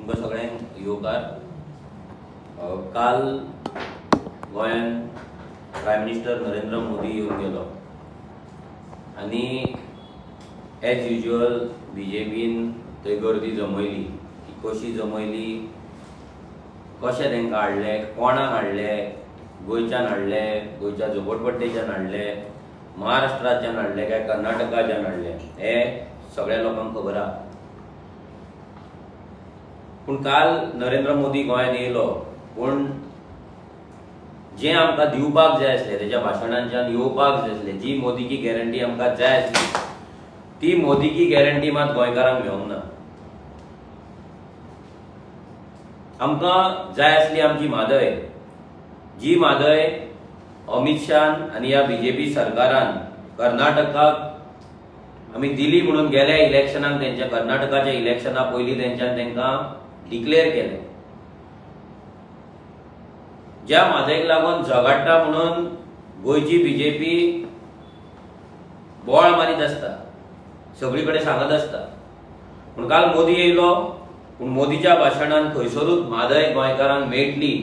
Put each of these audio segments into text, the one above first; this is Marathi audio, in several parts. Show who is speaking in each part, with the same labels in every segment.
Speaker 1: तुमकां सगळ्यांक येवकार. काल गोंयान प्रायम मिनिस्टर नरेंद्र मोदी येवन गेलो आनी एज युजल बीजेपीन थंय गर्दी जमयली. ती कशी जमयली, कशें तांकां हाडले, कोणाक हाडले, गोंयच्यान हाडले, गोंयच्या झोपडपट्टेच्यान हाडले, महाराष्ट्राच्यान हाडले काय कर्नाटकाच्यान हाडले हे सगळ्या लोकांक खबर आहा. पूण काल नरेंद्र मोदी गोंयान येयलो, पूण जे आमकां दिवपाक जाय आसलें, तेच्या भाशणांच्यान येवपाक जाय आसलें, जी मोदी की गॅरंटी आमकां जाय आसली, ती मोदी की गॅरंटी मात गोंयकारांक मेळोंक ना. आमकां जाय आसली आमची म्हादय, जी म्हादय अमित शान आनी ह्या बीजेपी सरकारान कर्नाटकाक आमी दिली म्हणून गेल्या इलेक्शनाक, तेंच्या कर्नाटकाच्या इलेक्शना पयलीं तेंच्यान तांकां डिक्लेअर केलें. ज्या म्हादयेक लागून झगडटा म्हणून गोंयची बीजेपी बोवाळ मारीत आसता, सगळी कडेन सांगत आसता. पूण काल मोदी येयलो, पूण मोदीच्या भाशणान खंयसरूच म्हादय गोंयकारांक मेळटली,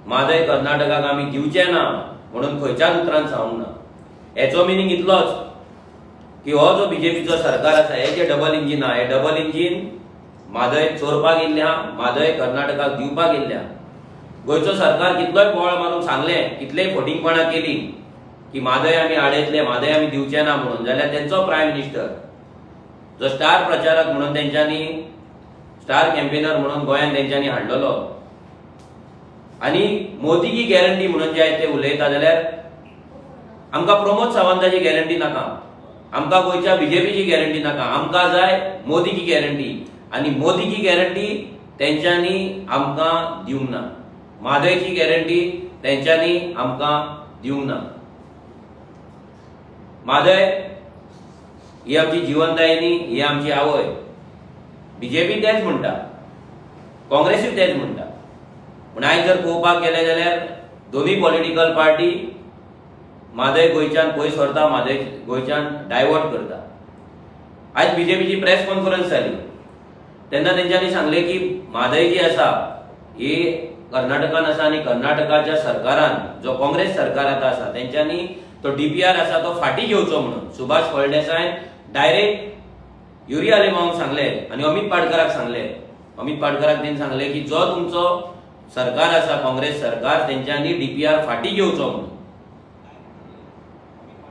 Speaker 1: म्हादय कर्नाटकाक आमी दिवचे ना म्हणून खंयच्याच उतरान सांगूंक ना. हेचो मिनींग इतलोच की हो जो बीजेपीचो सरकार आसा, हे जे डबल इंजीन आहा, हे डबल इंजीन म्हादय चोरपाक येयल्लें आहा, म्हादय कर्नाटकाक दिवपाक येयल्लें आहा. गोंयचो सरकार कितलोय बोवाळ मारून सांगलें, कितलेय फटिंगपणां केली की म्हादय आमी आडयतले, म्हादय आमी दिवचे ना म्हणून, जाल्यार तेंचो प्रायम मिनिस्टर जो स्टार प्रचारक म्हणून तेंच्यांनी, स्टार कॅम्पेनर म्हणून गोंयान तेंच्यांनी हाडलेलो, आनी मोदी की गॅरंटी म्हणून जे ते उलयता, जाल्यार आमकां प्रमोद सावंताची गॅरंटी नाका, आमकां गोंयच्या बीजेपीची गॅरंटी नाका, आमकां जाय मोदी की गॅरंटी. आनी मोदी की गॅरंटी तेंच्यांनी आमकां दिवंक ना, म्हादयची गॅरंटी तेंच्यांनी आमकां दिवंक ना. म्हादय ही आमची जिवनदायिनी, ही आमची आवय. बीजेपी तेच म्हणटा, काँग्रेसूय तेच म्हणटा. पूण आयज जर पळोवपाक गेलें जाल्यार दोनूय पॉलिटिकल पार्टी म्हादय गोंयच्यान पयस व्हरता, म्हादय गोंयच्यान डायवर्ट करता. आयज बीजेपीची प्रेस कॉन्फरन्स जाली, तेन्ना तेंच्यांनी सांगलें की म्हादय जी आसा ही कर्नाटकान आसा आनी कर्नाटकाच्या सरकारान, जो काँग्रेस सरकार आतां आसा, तेंच्यांनी तो डीपीआर आसा तो फाटीं घेवचो म्हणून सुभाष फळदेसायन डायरेक्ट युरी आलेमांक सांगलें आनी अमित पाडकराक सांगलें. अमित पाडकराक तेणी सांगलें की जो तुमचो सरकार आसा, काँग्रेस सरकार, तेंच्यांनी डीपीआर फाटीं घेवचो म्हणून.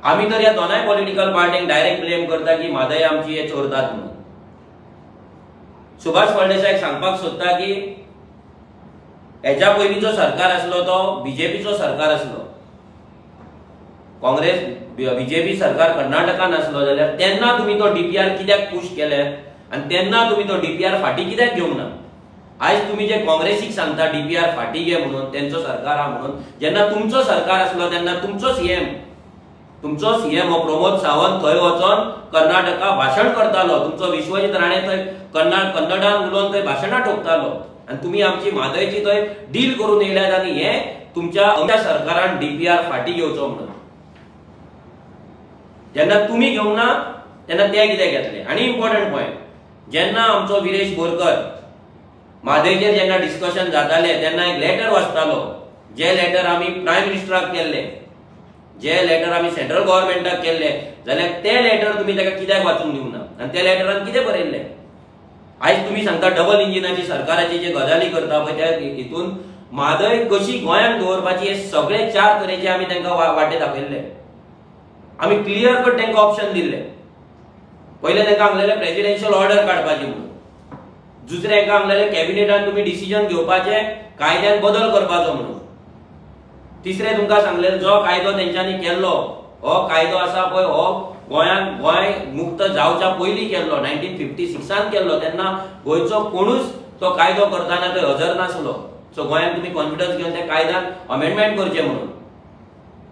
Speaker 1: आमी तर ह्या दोनाय पॉलिटिकल पार्टींक डायरेक्ट ब्लेम करता की म्हादय आमची हे चोरतात म्हणून. सुभाष फळदेसायक सांगपाक सोदता की हेच्या पयलींचो सरकार आसलो तो बीजेपीचो सरकार आसलो, काँग्रेस बीजेपी सरकार कर्नाटकान आसलो, जाल्यार तेन्ना तुमी तो डीपीआर कित्याक पुश केले आनी तेन्ना तुमी तो डीपीआर फाटीं कित्याक घेवंक ना. आयज तुमी जे काँग्रेसीक सांगता डीपीआर फाटीं घे म्हणून, तेंचो सरकार आहा म्हणून, जेन्ना तुमचो सरकार आसलो तेन्ना तुमचो सीएम हो प्रमोद सावंत थंय वचोन कर्नाटका भाशण करतालो. तुमचो विश्वजीत राणे थंय कन्नडान उलोवन थंय भाशणां ठोकतालो आनी तुमी आमची म्हादयची थंय डील करून येयल्यात आनी हे तुमच्या सरकारान डीपीआर फाटीं घेवचो म्हणून. जेन्ना तुमी घेवंक ना तेन्ना ते कित्याक घेतले. आनी इम्पॉर्टंट पॉयंट, जेन्ना आमचो विरेश बोरकर म्हादयचेर जेन्ना डिस्कशन जाताले तेन्ना एक लेटर वाचतालो, जे लेटर आमी प्रायम मिनिस्टराक केल्ले, जे लेटर आमी सेंट्रल गव्हर्नमेंटाक केल्ले, जाल्यार ते लेटर तुमी ताका कित्याक वाचूंक दिवंक ना आनी त्या लेटरान कितें बरयल्लें. आयज तुमी सांगता डबल इंजिनाची सरकाराची जे गजाली करता पळय, त्या हितून म्हादय कशी गोंयांत दवरपाची हे सगळे 4 तरेचे आमी तांकां वाटे दाखयल्ले. आमी क्लियर कट तांकां ऑप्शन दिल्ले. पयले तांकां सांगलेलें प्रेसिडेन्शियल ऑर्डर काडपाची म्हणून, दुसरे हांकां सांगलेलें कॅबिनेटान तुमी डिसिजन घेवपाचें, कायद्यान बदल करपाचो म्हणून. तिसरे तुमकां सांगलेलें जो कायदो तेंच्यांनी केल्लो, हो कायदो आसा पळय, हो गोंय मुक्त जावच्या पयलीं केल्लो, 1956 केल्लो. तेन्ना गोंयचो कोणूच तो कायदो करताना थंय हजर नासलो. सो गोंयान तुमी कॉन्फिडन्स घेवन त्या कायद्यान अमेंडमेंट करचें म्हणून.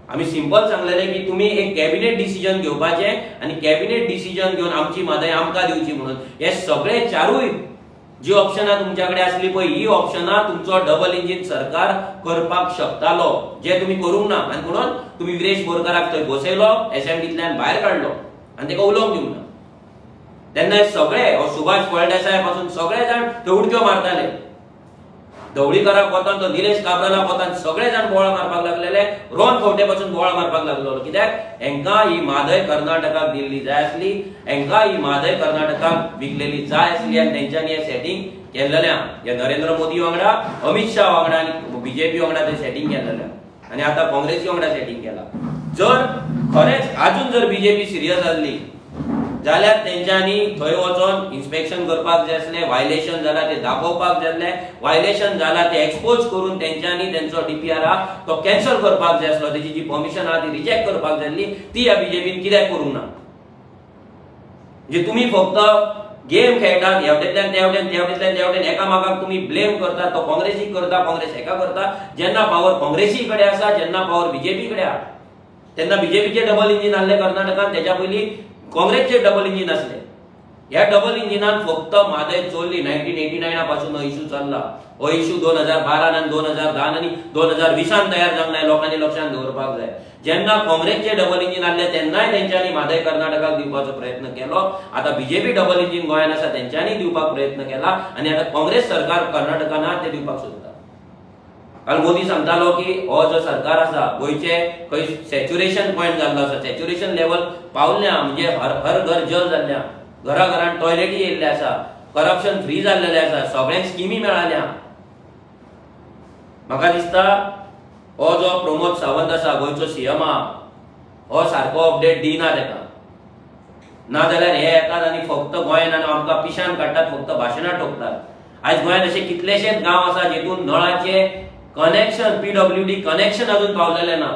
Speaker 1: आमी सिंपल सांगलेलें की तुमी एक कॅबिनेट डिसिजन घेवपाचें आनी कॅबिनेट डिसिजन घेवन आमची म्हादय आमकां दिवची म्हणून. हे सगळे 4ूय जी ऑप्शनां तुमच्या कडेन आसली पळय, ही ऑप्शनां तुमचो डबल इंजीन सरकार करपाक शकतालो, जे तुमी करूंक ना. आनी म्हणून तुमी विरेश बोरकाराक थंय बसयलो, असेंब्लींतल्यान भायर काडलो आनी ताका उलोवंक दिवंक ना. तेन्ना सगळे सुभाष फळदेसाय पासून सगळे जाण ते उडक्यो मारताले, ढवळीकाराक वतान तो निलेश काब्रालाक वतान सगळे जाण बोवाळ मारपाक लागलेले, रोहन खंवटे पासून बोवाळ मारपाक लागलो. कित्याक हेंकां ही म्हादय कर्नाटकाक दिल्ली जाय आसली, हेंकां ही म्हादय कर्नाटकाक विकलेली जाय आसली आनी तेंच्यांनी हें सेटिंग केल्लेलें. हे नरेंद्र मोदी वांगडा, अमित शाह वांगडा आनी बीजेपी वांगडा ते सेटिंग केल्लेलें आनी आतां काँग्रेसी वांगडा सेटिंग केलां. जर खरेंच आजून जर बीजेपी सिरियस आसली जाल्यार तेंच्यांनी थंय वचोन इन्स्पेक्शन करपाक जाय आसलें, वायलेशन जालां ते दाखोवपाक जाय आसलें, वायलेशन जालां ते एक्सपोज करून तेंच्यांनी तेंचो डीपीआर आहा तो कॅन्सल करपाक जाय आसलो, तेची जी परमिशन आहा ती रिजेक्ट करपाक जाय आसली. ती ह्या बीजेपीन कित्याक करूंक ना? म्हणजे तुम्ही फक्त गेम खेळटात, हेवटेंतल्यान तेवटेन तेवटेंतल्यान तेवटेन एकामेकाक तुम्ही ब्लेम करता. तो काँग्रेसीक करता, काँग्रेस हेका करता. जेन्ना पावर काँग्रेसी कडेन आसा, जेन्ना पावर बीजेपी कडेन आहा, तेन्ना बीजेपीचे डबल इंजिन आहले कर्नाटकान, तेच्या पयलीं काँग्रेसचे डबल इंजिन असले. ह्या डबल इंजिनान फक्त म्हादय चोरली. 1989 पासून हो इश्यू चल्ला. हो इश्यू 2012 आनी 2010 आनी 2020 तयार जावंक नाय. लोकांनी लक्षात दवरपाक जाय. जेन्ना काँग्रेसचे डबल इंजिन आसले तेन्नाय तेंच्यांनी म्हादय कर्नाटकाक दिवपाचो प्रयत्न केलो. आता बीजेपी डबल इंजिन गोंयांत आसा तेंच्यांनी दिवपाक प्रयत्न केला आनी आता काँग्रेस सरकार कर्नाटकान ते दिवपाक सोदता. काल मोदी सांगतालो की हो जो सरकार आसा गोंयचे खंय सॅच्युरेशन पॉयंट जाल्लो आसा, सॅच्युरेशन लेवल पावल्ल्या, म्हणजे हर घर जल जाल्ल्या, घराघरांत टॉयलेटी येयल्ले आसा, करप्शन फ्री जाल्लेले आसा, सगळ्यांक स्किमी मेळाल्या. म्हाका दिसता हो जो प्रमोद सावंत आसा गोंयचो सीएम आहा, हो सारको अपडेट दिना तेका. नाजाल्यार हे येतात आनी फक्त गोंयांत आनी आमकां पिशान काडटात, फक्त भाशणां ठोकतात. आयज गोंयांत अशे कितलेशेच गांव आसा जेतून नळाचे कनेक्शन, पीडब्ल्यूडी कनेक्शन अजून पावलेले ना.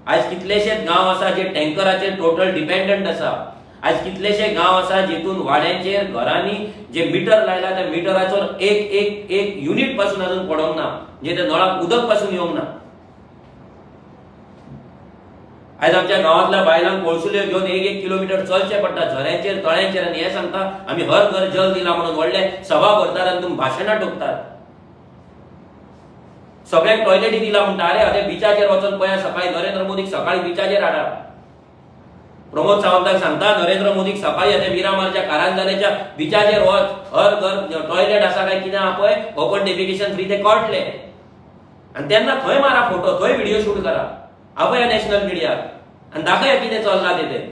Speaker 1: आज कितलेशेच गांव आसा जे टँकराचेर टोटल डिपेंडंट आसा. आज कितलेशे गांव आसा जेतून वाड्यांचेर घरांनी जे मीटर लायला त्या मिटराचेर एक युनिट पासून अजून पडोंक ना, म्हणजे त्या नळाक उदक पासून येवंक ना. आज आमच्या गांवांतल्या बायलांक कोळसुल्यो घेवन 1 किलोमीटर चलचें पडटा झऱ्यांचेर, तळ्यांचेर, आनी हे सांगता आमी हर घर जल दिला म्हणून व्हडले सभा भरतात आनी तुमी भाशणां ठोकतात. सगळ्यांक टॉयलेटी दिला म्हणटा. अरे अरे बिचाचेर वचून पळया, सकाळी नरेंद्र मोदीक सकाळी बिचाचेर हाडा. प्रमोद सावंताक सांगता नरेंद्र मोदीक सकाळी आता मिरामारच्या कारंजानेच्या बिचाचेर वच, हर घर टॉयलेट आसा काय कितें आहा पळय, ओपन डेफिकेशन फ्री ते कळटले. आनी तेन्ना थंय मारा फोटो, थंय व्हिडिओ शूट करा, आपया नॅशनल मिडियाक आनी दाखया कितें चल्लां तें.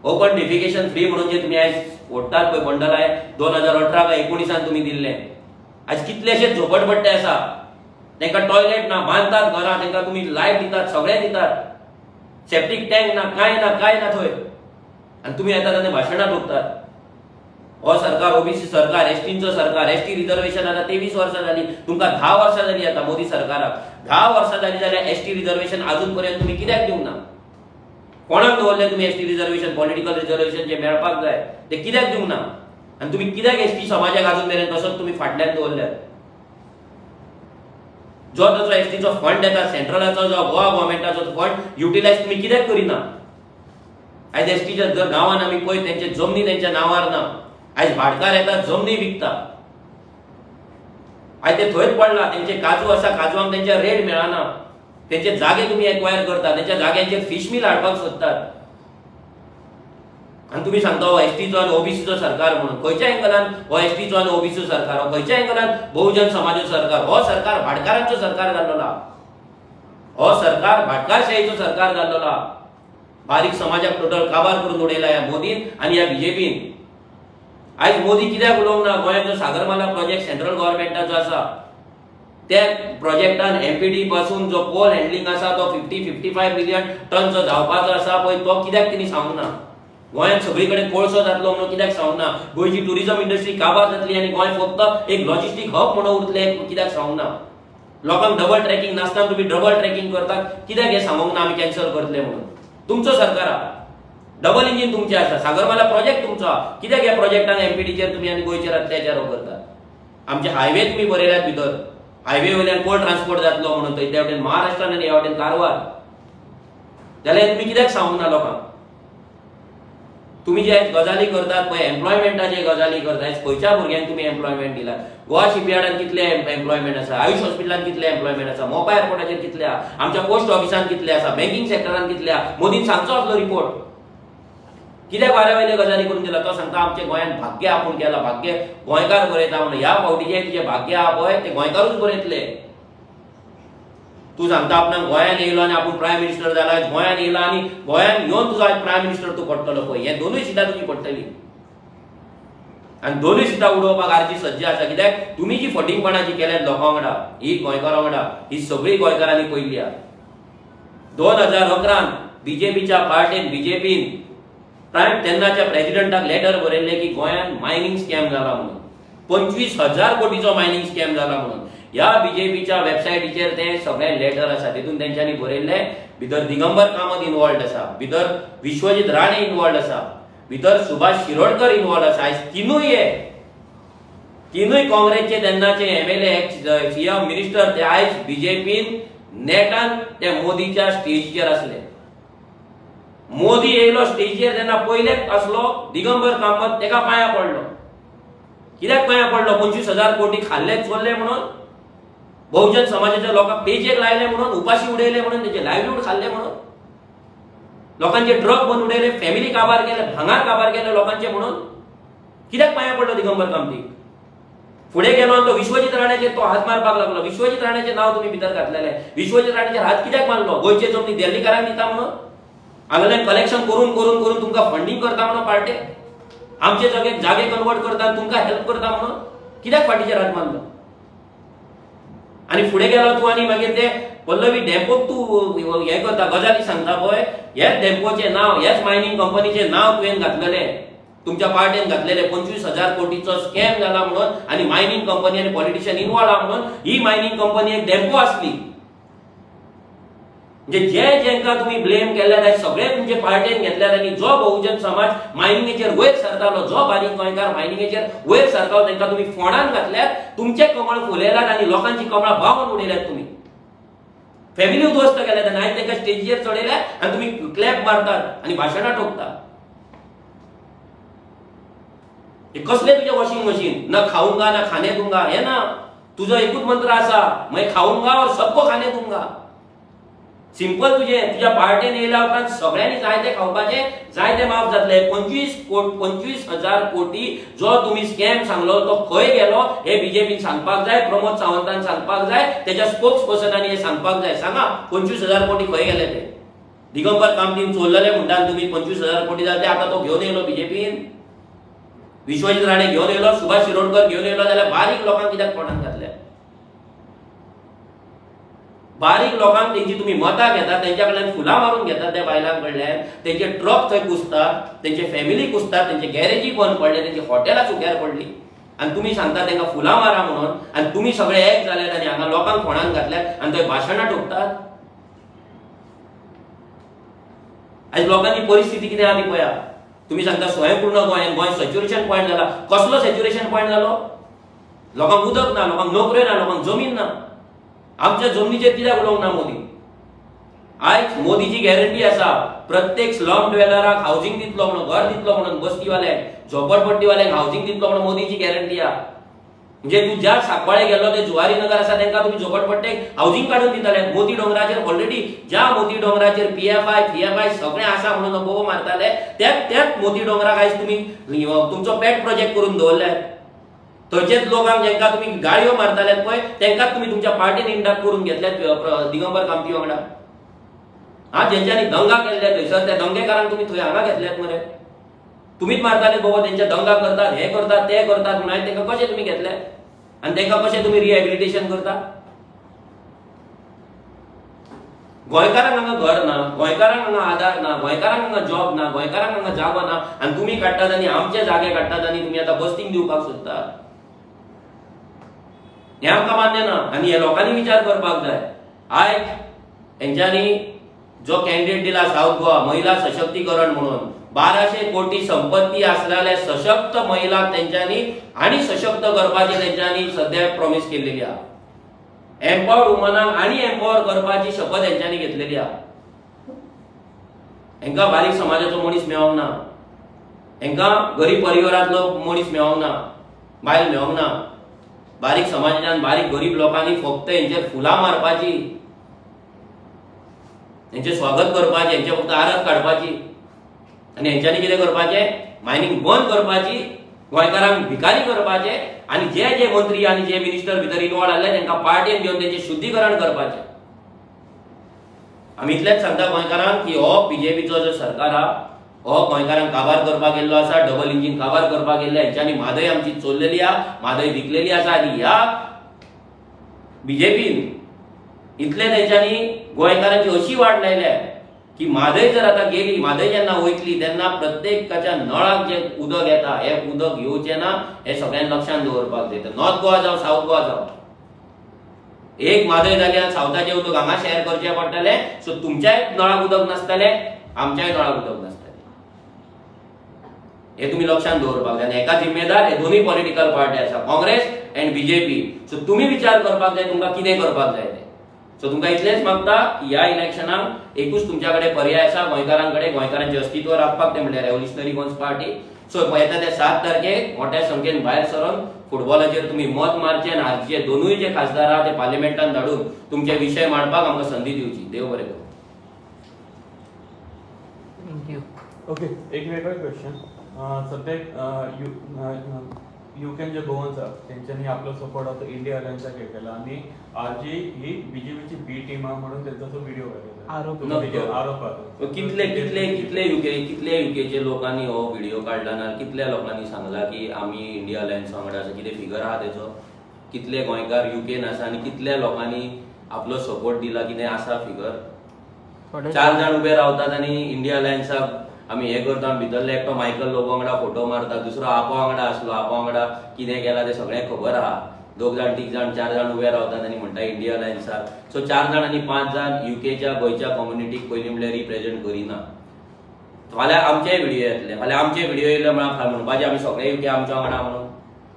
Speaker 1: ओपन डेफिकेशन फ्री म्हणून जे तुमी आयज ओडटात पळय बंडल आहे 2018 काय 19 तुमी दिल्ले. आज कितलेशे झोपडपट्टे आसा, तेंका टॉयलेट ना, बांदतात घरां, तेंका तुमी लायट दितात, सगळे दितात, सेप्टिक टँक ना, काय ना थंय, आनी तुमी येतात आनी भाशणां ठोकतात. हो सरकार ओबीसी सरकार, एसटींचो सरकार, एसटी रिजर्वेशन आता 23 वर्सां जाली, तुमकां 10 वर्सां जाली आता मोदी सरकाराक. 10 वर्सां जाली जाल्यार एसटी रिजर्वेशन अजून पर्यंत तुमी कित्याक दिवंक ना? कोणाक दवरले तुमी एसटी रिजर्वेशन, पॉलिटिकल रिजर्वेशन जे मेळपाक जाय ते कित्याक दिवंक ना? आनी तुमी कित्याक एसटी समाजाक अजून मेरेन तसोच तुमी फाटल्यान दवरल्यात? जो ताचो एसटीचो फंड येता सेंट्रलाचो, जो गोवा गव्हर्मेंटाचो फंड युटिलायज तुमी कित्याक करिना? आयज एसटीच्या जर गांवांत आमी पळय तेंचे जमनी तेंच्या नांवार ना. आयज भाटकार येतात, जमनी विकता. आयज ते थंयच पडला, तेंचे काजू आसा, काजूंक तेंचे रेट मेळना. तेंचे जागे तुमी एक्वायर करतात, तेंच्या जाग्यांचेर फिश मिल हाडपाक सोदतात. आनी तुमी सांगता हो एसटीचो आनी ओबीसीचो सरकार म्हणून. खंयच्या एंगलान हो एसटीचो आनी ओबीसीचो सरकार? खंयच्या एंगलान बहुजन समाजाचो सरकार? हो सरकार भाटकारांचो सरकार जाल्लो. हो सरकार भाटकारशाहीचो सरकार जाल्लो. बारीक समाजाक टोटल काबार करून उडयला ह्या मोदीन आनी ह्या बीजेपीन. आयज मोदी कित्याक उलोवंक ना? गोंयांत जो सागरमाला प्रोजेक्ट सेंट्रल गव्हर्मेंटाचो आसा, त्या प्रोजेक्टान एमपीडी पासून जो कोल हँडलिंग आसा तो 50-55 मिलियन टनचो जावपाचो आसा पळय, तो कित्याक तिणी सांगूंक ना? गोंयांत सगळीकडे कोळसो जातलो म्हणून कित्याक सांगूंक ना? गोंयची टुरिझम इंडस्ट्री काबार जातली आनी गोंय फक्त एक लॉजिस्टीक हब म्हणून उरतले, कित्याक सांगूंक ना? लोकांक डबल ट्रॅकिंग नासतना तुम्ही डबल ट्रॅकिंग करतात, कित्याक हे सांगूंक ना आमी कॅन्सल करतले म्हणून? तुमचो सरकार आहा, डबल इंजिन तुमचे आसा, सागरमाला प्रोजेक्ट तुमचो आहा, कित्याक ह्या प्रोजेक्टान एमपीडीचेर तुमी आनी गोंयचेर अत्याचार करतात? आमचे हायवे तुमी बरयल्यात भितर, हायवे वयल्यान कोल ट्रान्सपोर्ट जातलो म्हणून, थंय त्या वटेन महाराष्ट्रान आनी ह्या वटेन कारवार, जाल्यार तुमी कित्याक सांगूंक ना लोकांक? तुम्ही जे गजाली करतात पळय, एम्प्लॉयमेंटाचे गजाली करतात, खंयच्या भुरग्यांक तुमी एम्प्लॉयमेंट दिला? गोवा शिपयार्डान कितले एम्प्लॉयमेंट आसा, आयुष हॉस्पिटलान कितले एम्प्लॉयमेंट आसा, मोपा एअरपोर्टाचेर कितले आसा, आमच्या पोस्ट ऑफिसान कितले आसा, बँकिंग सेक्टरान कितले आसा? मोदीन सांगचो असलो रिपोर्ट. कित्याक वाऱ्यावयले गजाली करून दिला? तो सांगता आमचे गोंयांत भाग्य आपूण केला, भाग्य गोंयकार बरयता म्हणून. ह्या फावटीचे तुझे भाग्य आहा पळय ते गोंयकारूच बरयतले. तू सांगता आपणाक गोंयांत येयलो आनी आपूण प्रायम मिनिस्टर जाला, गोंयांत येयला आनी गोंयांत येवन तुजो आज प्रायम मिनिस्टर तूं पडटलो पळय. हे दोनूय सिटां तुजी पडटली आनी दोनूय सिटां उडोवपाक आरची सज्ज आसा. कित्याक तुमी जी फटींगपणाची केल्यात लोकां वांगडा, ही गोंयकारां वांगडा, ही सगळी गोंयकारांनी पयली आहा. 2011 बीजेपीच्या पार्टीन बीजेपीन प्रायम तेन्नाच्या प्रेसिडेंटाक लेटर बरयल्लें की गोंयांत मायनिंग स्कॅम जाला म्हणून. 25,000 कोटीचो मायनिंग स्कॅम जाला म्हणून. ह्या बीजेपीच्या वेबसायटीचेर ते सगळे लेटर आसा. तितून तेंच्यांनी बरयल्ले भितर दिगंबर कामत इन्वॉल्ड आसा, भितर विश्वजीत राणे इन्वॉल्ड आसा, भितर सुभाष शिरोडकर इन्वॉल्ड आसा. आयज तिनूय काँग्रेसचे तेन्नाचे MLA सीएम मिनिस्टर ते आयज बीजेपीन नेटान त्या मोदीच्या स्टेजीचेर आसले. मोदी येयलो स्टेजीचेर तेन्ना पयलेच आसलो दिगंबर कामत, तेका पांयां पडलो. कित्याक पांयां पडलो? 25,000 कोटी खाल्ले चोरले म्हणून, बहुजन समाजाच्या लोकांक पेजेक लायले म्हणून, उपाशी उडयले म्हणून, तेचे लायव्हलीहूड खाल्ले म्हणून, लोकांचे ट्रक बंद उडयले, फॅमिली काबार केले, भांगार काबार केले लोकांचे म्हणून. कित्याक पांयां पडलो दिगंबर कामतीक? फुडें गेलो आनी तो विश्वजीत राण्याचेर तो हात मारपाक लागलो. विश्वजीत राण्याचें नांव तुमी भितर घातलेलें. विश्वजीत राण्याचेर हात कित्याक मारलो? गोंयचे जमनी दिल्लीकारांक दिता म्हणून, हांगासरल्यान कलेक्शन करून करून करून तुमकां फंडिंग करता म्हणून पार्टे, आमचे जागे कन्वर्ट करता, तुमकां हेल्प करता म्हणून. कित्याक फाटीचेर हात मारलो? आनी फुडें गेलो तूं आनी मागीर ते पल्लवी डॅम्पोक तूं हें करता, गजाली सांगता पळय, हेच डॅम्पोचें नांव, हेच मायनिंग कंपनीचें नांव तुवें घातलेलें, तुमच्या पार्टीन घातलेले. 25,000 कोटीचो स्कॅम जाला म्हणून आनी मायनिंग कंपनी आनी पॉलिटिशियन इन्वॉल्व आहा म्हणून. ही मायनिंग कंपनी एक डॅम्पो आसली. म्हणजे जेंका तुम्ही ब्लेम केल्यात आयज सगळे तुमचे पार्टीन घेतल्यात आनी जो बहुजन समाज मायनिंगेचेर वयर सरतालो, जो बारीक गोंयकार मायनिंगेचेर वयर सरतालो, तांकां तुमी फोंडान घातल्यात, तुमचे कमळ फुलयल्यात आनी लोकांची कमळां भावून उडयल्यात. तुमी फॅमिली उद्ध्वस्त केल्यात आनी आयज तांकां स्टेजीचेर चडयल्यात आनी तुमी क्लॅप मारतात आनी भाशणां ठोकतात. कसले तुझे वॉशिंग मशीन? ना खाऊंगा ना खाने दूंगा, हे ना तुझो एकूच मंत्र आसा, मैं खाऊंगा और सबको खाने दूंगा. सिंपल तुझे तुझ्या पार्टीन येयल्या उपरांत सगळ्यांनी जायते खावपाचे, जायते माफ जातले. 25,000 कोटी जो तुम्ही स्कॅम सांगलो तो खंय गेलो हे बीजेपीन सांगपाक जाय, प्रमोद सावंतान सांगपाक जाय, त्याच्या स्पोक्स पर्सनांनी हे सांगपाक जाय. सांगा 25,000 कोटी खंय गेले ते? दिगंबर कामतीन चोरलेले म्हणटा तुम्ही 25,000 कोटी जाले, आता तो घेवन येयलो बीजेपीन. विश्वजीत राणे घेवन येयलो, सुभाष शिरोडकर घेवन येयलो, जाल्यार बारीक लोकांक कित्याक फोंडान घातल्या? बारीक लोकांक तेंची तुम्ही मतां घेतात, तेंच्या कडल्यान फुलां मारून घेतात, त्या बायलां कडल्यान तेंचे ट्रक थंय कुसतात, तेंचे फॅमिली कुसतात, तेंचे गॅरेजी बंद पडले, तेंची हॉटेलां सुक्यार पडली आनी तुमी सांगता तांकां फुलां मारा म्हणून. आनी तुमी सगळे एक जाल्यात आनी हांगा लोकांक फोंडान घातल्यात आनी थंय भाशणां ठोकतात. आयज लोकांची परिस्थिती कितें आहा ती पळया. तुम्ही सांगता स्वयंपूर्ण गोंय सॅच्युरेशन पॉयंट जाला. कसलो सॅच्युरेशन पॉयंट जालो? लोकांक उदक ना, लोकांक नोकऱ्यो ना, लोकांक जमीन ना. आमच्या जमनीचेर कित्याक उलोवंक ना मोदी? आयज मोदीची गॅरंटी आसा प्रत्येक स्लम ड्वेलराक हावजींग दितलो म्हणून, घर दितलो म्हणून, बस्तीवाल्यांक, झोपडपट्टीवाल्यांक हावजींग दितलो म्हणून मोदीची गॅरंटी आहा. म्हणजे तू ज्या साकवाळे गेलो ते जुवारी नगर आसा तांकां तुम्ही झोपडपट्ट्याक हावजींग काडून दिताले. मोती डोंगराचेर ऑलरेडी ज्या मोती डोंगराचेर PFI सगळे आसा म्हणून बोबो मारताले, त्याच मोती डोंगराक आयज तुम्ही तुमचो पेट प्रोजेक्ट करून दवरल्यात. थंयचेच लोकांक जेंकां तुमी गाळयो मारताल्यात पळय तेंकां तुमी तुमच्या पार्टीन इंडक्ट करून घेतल्यात दिगंबर कामती वांगडा. जेंच्यांनी दंगा केल्ले थंयसर त्या दंगेकारांक तुमी थंय हांगा घेतल्यात मरे. तुम्हीच मारताले बाबा, तेंचे दंगा करतात, हे करतात, ते करतात म्हणून तांकां कशें तुमी घेतले आनी तांकां कशें तुमी रिहॅबिलिटेशन करता? गोंयकारांक हांगा घर ना, गोंयकारांक हांगा आधार ना, गोंयकारांक हांगा जॉब ना, गोंयकारांक हांगा जागो ना, आनी तुमी काडटात आनी आमचे जागे काडटात आनी तुमी आतां बस्तीक दिवपाक सोदतात. हें आमकां मान्य ना आनी हे लोकांनी विचार करपाक जाय. आयज हेंच्यांनी जो कॅन्डिडेट दिला साऊथ गोवा महिला सशक्तीकरण म्हणून, 1200 कोटी संपत्ती असलेल्या सशक्त महिला तेंच्यांनी आनी सशक्त करपाची तेंच्यांनी सध्या प्रॉमिस केल्लेली आहा. एम्पावर्ड वुमनांक आनी एम्पावर करपाची शपथ हेंच्यांनी घेतलेली आहा. हेंकां बारीक समाजाचो मनीस मेळोंक ना, हेंकां गरीब परिवारांतलो मनीस मेळोंक ना, बायल मेळोंक ना. बारीक समाजाच्यान बारीक गरीब लोकांनी फक्त हेंचेर फुलां मारपाची, हेंचे स्वागत करपाचें, हेंचे फक्त आरत काडपाची आनी हेंच्यांनी कितें करपाचें, मायनिंग बंद करपाची, गोंयकारांक भिकारी करपाचे आनी जे जे मंत्री आनी जे मिनिस्टर भितर इन्वॉल्व आसले तांकां पार्टेन घेवन तेंचें शुद्धीकरण करपाचें. आमी इतलेंच सांगता गोंयकारांक की हो बीजेपीचो जो सरकार आहा हो गोंयकारांक काबार करपाक गेल्लो आसा, डबल इंजीन काबार करपाक गेल्ले. हेंच्यांनी म्हादय आमची चोरलेली आहा, म्हादय विकलेली आसा. आनी ह्या बीजेपीन इतले तेंच्यांनी गोंयकारांची अशी वाट लायल्या की म्हादय जर आतां गेली, म्हादय जेन्ना वयतली तेन्ना प्रत्येकाच्या नळाक जे उदक येता हे उदक येवचें ना हे सगळ्यांनी लक्षांत दवरपाक जाय. नॉर्थ गोवा जावं साऊथ गोवा जावं, एक म्हादय जाल्यार सावथाचें उदक हांगा शेअर करचें पडटलें. सो तुमच्याय नळाक उदक नासतलें, आमच्याय नळाक उदक नासतलें. हे तुम्ही लक्षांत दवरपाक जाय. एका जिम्मेदार हे दोन्ही पॉलिटिकल पार्टी आसा, काँग्रेस एंड बीजेपी. सो तुम्ही विचार करपाक जाय तुमकां कितें करपाक जाय तें. सो तुमकां इतलेंच मागता की ह्या इलेक्शनाक एकूच तुमच्या कडेन पर्याय आसा गोंयकारांकडे, गोंयकारांचें अस्तित्व राखपाक, ते म्हणल्यार रेव्होल्युशनरी गोंस पार्टी. सो येता ते 7 तारखेक मोठ्या संख्येन भायर सरून फुटबॉलाचेर तुम्ही मत मारचें आनी हाचे दोनूय जे खासदार आहा ते पार्लिमेंटान धाडून तुमचे विशय मांडपाक आमकां संदी दिवची. देव बरें करूं.
Speaker 2: थँक्यू.
Speaker 3: ओके, एक वेगळो क्वेश्चन. सद्याक युकेन जे गोवन्स आहा तेंच्यांनी आपलो सपोर्ट आतां इंडिया अलायन्साक हे केला आनी आरजी ही बीजेपीची बी टीम आहा म्हणून तेंचो व्हिडिओ आरोप आहा.
Speaker 1: कितले युकेचे लोकांनी हो व्हिडिओ काढला ना, कितल्या लोकांनी सांगला की आमी इंडिया अलायन्स वांगडा आसा, कितें फिगर आहा तेचो, कितले गोंयकार युकेन आसा आनी कितल्या लोकांनी आपलो सपोर्ट दिला, कितें आसा फिगर. 4 जाण उबे रावतात आनी इंडिया अलायन्साक आमी हे करता. भितरले एकटो मायकल लोबो वांगडा फोटो मारता, दुसरो आपो वांगडा आसलो, आपो वांगडा कितें केला ते सगळें खबर आहा. 2 जाण 3 जाण 4 जाण उबे रावतात आनी म्हणटा इंडिया अलायन्साक. सो 4 जाण आनी 5 जाण युकेच्या गोंयच्या कम्युनिटीक पयलीं म्हणल्यार रिप्रेझेंट करिना. फाल्यां आमचेय व्हिडिओ येतले, फाल्यां आमचे व्हिडिओ येयले म्हळ्यार म्हणपाचें आमी सगळे युके आमच्या वांगडा म्हणून.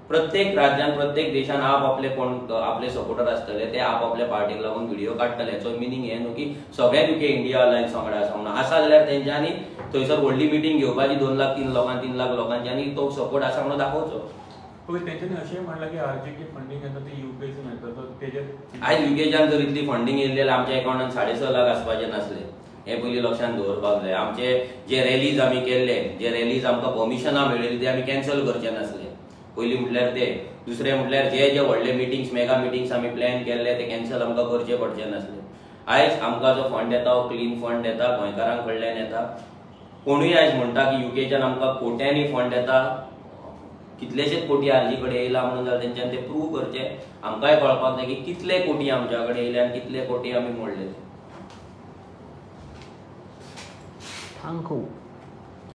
Speaker 1: प्रत्येक राज्यान प्रत्येक देशान आपले कोण आपले सपोर्टर आसतले ते आपल्या पार्टीक लागून व्हिडिओ काडटले. सो मिनींग हे न्हू की सगळे युके इंडिया अलायन्स वांगडा आसा म्हणून. आसा जाल्यार तेंच्यांनी थंयसर व्हडली मिटींग घेवपाची 2 लाख 3 लाख लोकांची आनी तो सपोर्ट आसा म्हणून दाखोवचो.
Speaker 3: तेंच्यांनी अशें म्हणलां की आरजीकी फंडिंग येता ती युकेसून येता. सो तेजेर
Speaker 1: आयज युकेच्यान जर इतली फंडिंग येयल्ली जाल्यार आमच्या अकाउंटान 6.5 लाख आसपाचे नासले. हे पयलीं लक्षांत दवरपाक जाय. आमचे जे रॅलीज आमी केल्ले, जे रॅलीज आमकां परमिशनां मेळिल्ली ते आमी कॅन्सल करचे नासले. पयलीं म्हटल्यार ते, दुसरें म्हटल्यार जे व्हडले मिटिंग्स मेगा मिटिंग्स आमी प्लॅन केल्ले ते कॅन्सल आमकां करचे पडचे नासले. आयज आमकां जो फंड येता हो क्लीन फंड येता, गोंयकारांक कडल्यान येता. कोणूय आयज म्हणटा की युकेच्यान आमकां कोट्यांनी फंड येता, कितलेशेच कोटी आरजी कडेन येयला म्हणून जाल्यार तेंच्यांनी ते प्रूव करचे. आमकांय कळपाक जाय की कितले कोटी आमच्या कडेन येयले आनी कितले कोटी आमी मोडले.
Speaker 2: थँक्यू.